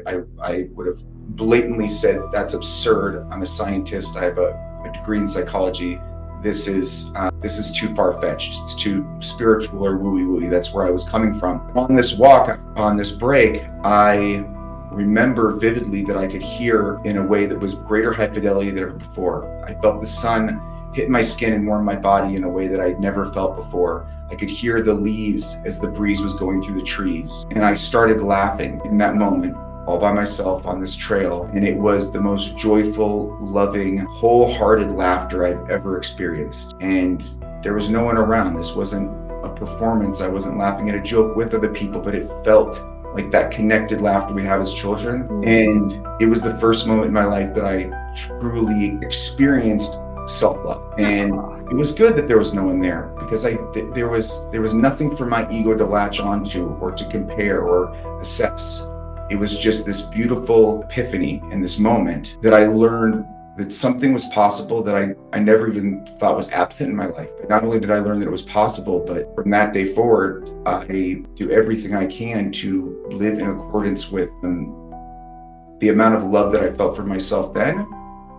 I would have blatantly said, that's absurd. I'm a scientist. I have a degree in psychology. This is too far-fetched. It's too spiritual or wooey-wooey. That's where I was coming from. On this walk, on this break, I remember vividly that I could hear in a way that was greater high fidelity than ever before. I felt the sun hit my skin and warm my body in a way that I'd never felt before. I could hear the leaves as the breeze was going through the trees. And I started laughing in that moment, all by myself on this trail. And it was the most joyful, loving, wholehearted laughter I've ever experienced. And there was no one around. This wasn't a performance. I wasn't laughing at a joke with other people, but it felt like that connected laughter we have as children. And it was the first moment in my life that I truly experienced self-love. And it was good that there was no one there, because there was nothing for my ego to latch onto or to compare or assess. It was just this beautiful epiphany in this moment that I learned that something was possible that I never even thought was absent in my life. But not only did I learn that it was possible, but from that day forward, I do everything I can to live in accordance with the amount of love that I felt for myself then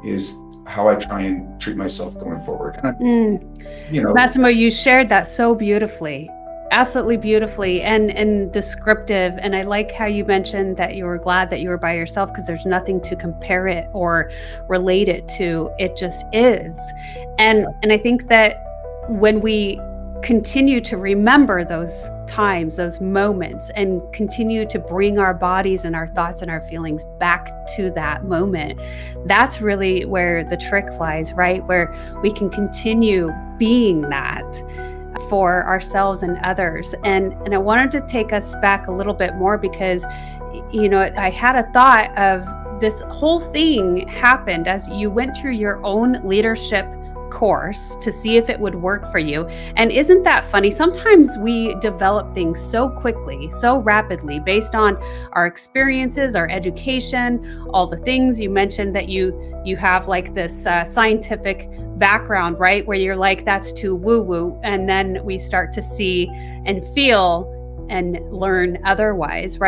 is how I try and treat myself going forward. And Massimo, you shared that so beautifully. Absolutely beautifully and descriptive. And I like how you mentioned that you were glad that you were by yourself, because there's nothing to compare it or relate it to. It just is. And I think that when we continue to remember those times, those moments, and continue to bring our bodies and our thoughts and our feelings back to that moment, that's really where the trick lies, right? Where we can continue being that for ourselves and others. And I wanted to take us back a little bit more, because, I had a thought of this whole thing happened as you went through your own leadership course to see if it would work for you. And isn't that funny? Sometimes we develop things so quickly, so rapidly, based on our experiences, our education, all the things you mentioned, that you have like this scientific background, right? Where you're like, that's too woo-woo. And then we start to see and feel and learn otherwise, right?